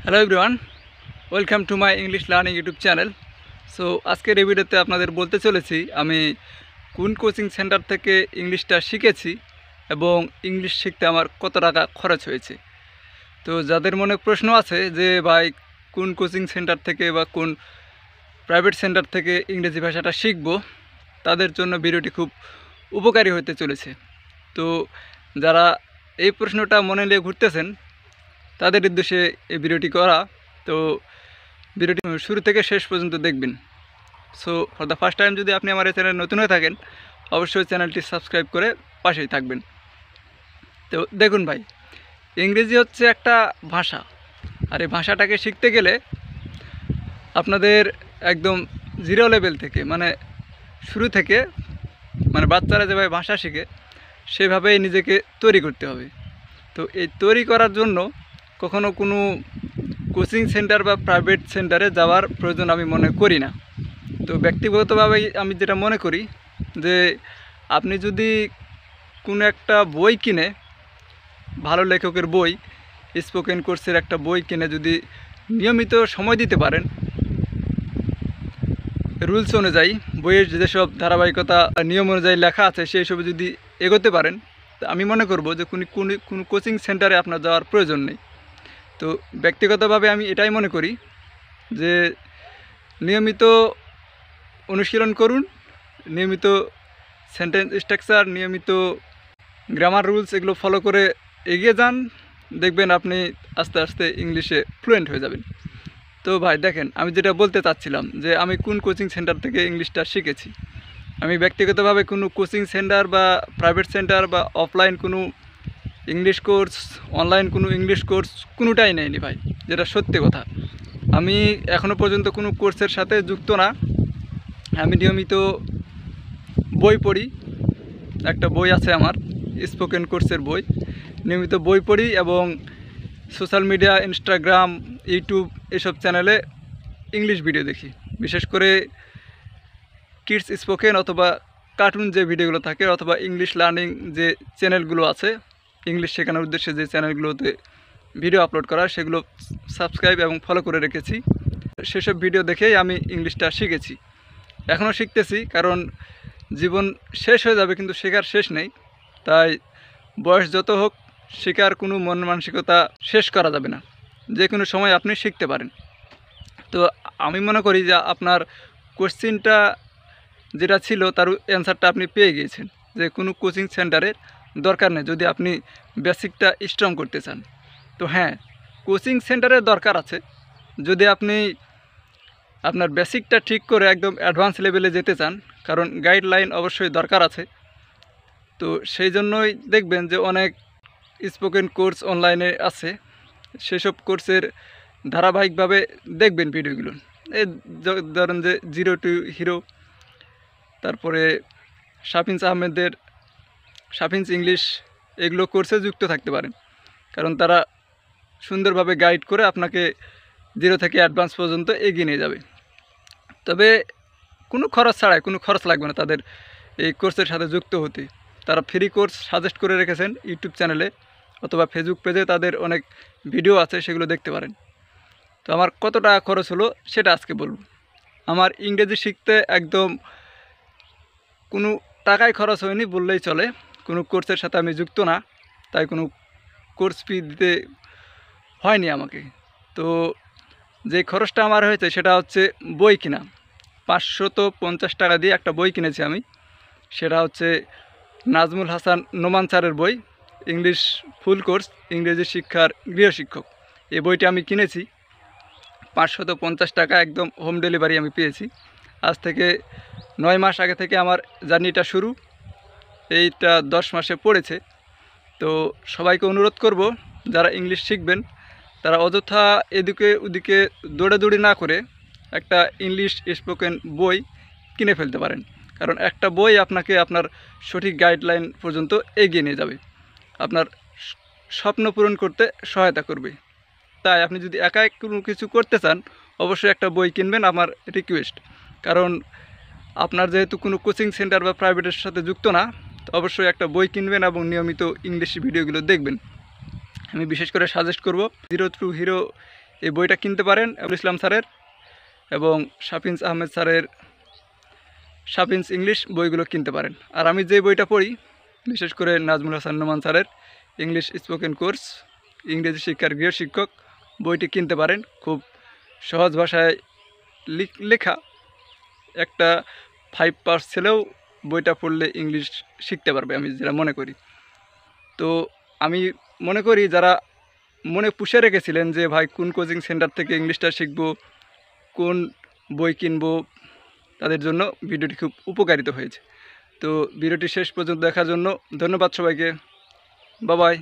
Hello everyone, welcome to my English learning YouTube channel. So আজকের এই ভিডিওতে আপনাদের বলতে চলেছি আমি কোন কোচিং সেন্টার থেকে ইংলিশটা শিখেছি এবং ইংলিশ শিখতে আমার কত টাকা খরচ হয়েছে। তো যাদের মনে প্রশ্ন আছে যে ভাই কোন কোচিং সেন্টার থেকে বা কোন প্রাইভেট সেন্টার থেকে ইংরেজি ভাষাটা শিখব, তাদের জন্য ভিডিওটি খুব উপকারী হতে চলেছে। তো যারা এই প্রশ্নটা মনে নিয়ে ঘুরতেছেন তাদের উদ্দেশ্যে এই ভিডিওটি করা। তো ভিডিওটি শুরু থেকে শেষ পর্যন্ত দেখবেন। So for the first time যদি আপনি আমার এই চ্যানেল নতুন হয়ে থাকেন, অবশ্যই চ্যানেলটি সাবস্ক্রাইব করে পাশেই থাকবেন। তো দেখুন ভাই, ইংরেজি হচ্ছে একটা ভাষা, আর এই ভাষাটাকে শিখতে গেলে আপনাদের একদম জিরো লেভেল থেকে শুরু থেকে বাচ্চারা যেভাবে ভাষা শিখে সেভাবেই নিজেকে তৈরি করতে হবে। তো এই তৈরি করার জন্য কখনো কোনো কোচিং সেন্টার বা প্রাইভেট সেন্টারে যাওয়ার প্রয়োজন আমি মনে করি না। তো ব্যক্তিগতভাবে আমি যেটা মনে করি যে আপনি যদি কোনো একটা বই কিনে, ভালো লেখকের বই, স্পোকেন কোর্সের একটা বই কিনে যদি নিয়মিত সময় দিতে পারেন, রুলস অনুযায়ী বইয়ের যেসব ধারাবাহিকতা নিয়ম অনুযায়ী লেখা আছে সেই সব যদি এগোতে পারেন, তো আমি মনে করব যে কোনো কোচিং সেন্টারে আপনার যাওয়ার প্রয়োজন নেই। তো ব্যক্তিগতভাবে আমি এটাই মনে করি যে নিয়মিত অনুশীলন করুন, নিয়মিত সেন্টেন্স স্ট্রাকচার, নিয়মিত গ্রামার রুলস এগুলো ফলো করে এগিয়ে যান, দেখবেন আপনি আস্তে আস্তে ইংলিশে ফ্লুয়েন্ট হয়ে যাবেন। তো ভাই দেখেন, আমি যেটা বলতে চাচ্ছিলাম যে আমি কোন কোচিং সেন্টার থেকে ইংলিশটা শিখেছি। আমি ব্যক্তিগতভাবে কোনো কোচিং সেন্টার বা প্রাইভেট সেন্টার বা অফলাইন কোনো ইংলিশ কোর্স, অনলাইন কোনো ইংলিশ কোর্স কোনোটাই নেইনি ভাই, যেটা সত্যি কথা। আমি এখনও পর্যন্ত কোনো কোর্সের সাথে যুক্ত না। আমি নিয়মিত বই পড়ি, একটা বই আছে আমার স্পোকেন কোর্সের বই, নিয়মিত বই পড়ি এবং সোশ্যাল মিডিয়া, ইনস্টাগ্রাম, ইউটিউব এসব চ্যানেলে ইংলিশ ভিডিও দেখি। বিশেষ করে কিডস স্পোকেন অথবা কার্টুন যে ভিডিওগুলো থাকে, অথবা ইংলিশ লার্নিং যে চ্যানেলগুলো আছে, ইংলিশ শেখানোর উদ্দেশ্যে যে চ্যানেলগুলোতে ভিডিও আপলোড করা, সেগুলো সাবস্ক্রাইব এবং ফলো করে রেখেছি। সেসব ভিডিও দেখেই আমি ইংলিশটা শিখেছি, এখনও শিখতেছি। কারণ জীবন শেষ হয়ে যাবে কিন্তু শেখার শেষ নেই। তাই বয়স যত হোক, শেখার কোনো মন মানসিকতা শেষ করা যাবে না, যে কোনো সময় আপনি শিখতে পারেন। তো আমি মনে করি যে আপনার কোশ্চিনটা যেটা ছিল তার অ্যান্সারটা আপনি পেয়ে গিয়েছেন, যে কোনো কোচিং সেন্টারের দরকার নেই যদি আপনি বেসিকটা স্ট্রং করতে চান। তো হ্যাঁ, কোচিং সেন্টারের দরকার আছে যদি আপনি আপনার বেসিকটা ঠিক করে একদম অ্যাডভান্স লেভেলে যেতে চান, কারণ গাইডলাইন অবশ্যই দরকার আছে। তো সেই জন্যই দেখবেন যে অনেক স্পোকেন কোর্স অনলাইনে আছে, সেসব কোর্সের ধারাবাহিকভাবে দেখবেন ভিডিওগুলো। এই ধরেন যে জিরো টু হিরো, তারপরে শাফিন্স আহমেদের শাফিন্স ইংলিশ, এগুলো কোর্সে যুক্ত থাকতে পারেন, কারণ তারা সুন্দরভাবে গাইড করে আপনাকে জিরো থেকে অ্যাডভান্স পর্যন্ত এগিয়ে নিয়ে যাবে। তবে কোনো খরচ ছাড়াই, কোনো খরচ লাগবে না তাদের এই কোর্সের সাথে যুক্ত হতে। তারা ফ্রি কোর্স সাজেস্ট করে রেখেছেন ইউটিউব চ্যানেলে অথবা ফেসবুক পেজে, তাদের অনেক ভিডিও আছে, সেগুলো দেখতে পারেন। তো আমার কত টাকা খরচ হলো সেটা আজকে বলব। আমার ইংরেজি শিখতে একদম কোনো টাকাই খরচ হয়নি বললেই চলে। কোনো কোর্সের সাথে আমি যুক্ত না, তাই কোনো কোর্স ফি দিতে হয়নি আমাকে। তো যে খরচটা আমার হয়েছে সেটা হচ্ছে বই কিনা। 550 টাকা দিয়ে একটা বই কিনেছি আমি, সেটা হচ্ছে নাজমুল হাসান নোমান স্যারের বই, ইংলিশ ফুল কোর্স, ইংরেজি শিক্ষার গৃহশিক্ষক। এই বইটি আমি কিনেছি 550 টাকা, একদম হোম ডেলিভারি আমি পেয়েছি। আজ থেকে 9 মাস আগে থেকে আমার জার্নিটা শুরু, এইটা 10 মাসে পড়েছে। তো সবাইকে অনুরোধ করব, যারা ইংলিশ শিখবেন তারা অযথা এদিকে ওদিকে দৌড়াদৌড়ি না করে একটা ইংলিশ স্পোকেন বই কিনে ফেলতে পারেন, কারণ একটা বই আপনাকে আপনার সঠিক গাইডলাইন পর্যন্ত এগিয়ে নিয়ে যাবে, আপনার স্বপ্ন পূরণ করতে সহায়তা করবে। তাই আপনি যদি একা কোনো কিছু করতে চান, অবশ্যই একটা বই কিনবেন, আমার রিকোয়েস্ট। কারণ আপনার যেহেতু কোনো কোচিং সেন্টার বা প্রাইভেটের সাথে যুক্ত না, তো অবশ্যই একটা বই কিনবেন এবং নিয়মিত ইংলিশ ভিডিওগুলো দেখবেন। আমি বিশেষ করে সাজেস্ট করব জিরো টু হিরো এই বইটা কিনতে পারেন আবুল ইসলাম স্যারের এবং শাফিন্স আহমেদ স্যারের শাফিন্স ইংলিশ বইগুলো কিনতে পারেন। আর আমি যে বইটা পড়ি বিশেষ করে নাজমুল হাসান নোমান স্যারের ইংলিশ স্পোকেন কোর্স, ইংরেজি শিক্ষার গৃহ শিক্ষক বইটি কিনতে পারেন। খুব সহজ ভাষায় লেখা, একটা 5 পাস ছেলেও বইটা পড়লে ইংলিশ শিখতে পারবে, আমি যেটা মনে করি। তো আমি মনে করি যারা মনে পুষে রেখেছিলেন যে ভাই কোন কোচিং সেন্টার থেকে ইংলিশটা শিখবো, কোন বই কিনবো, তাদের জন্য ভিডিওটি খুব উপকারিত হয়েছে। তো ভিডিওটি শেষ পর্যন্ত দেখার জন্য ধন্যবাদ সবাইকে। Bye bye.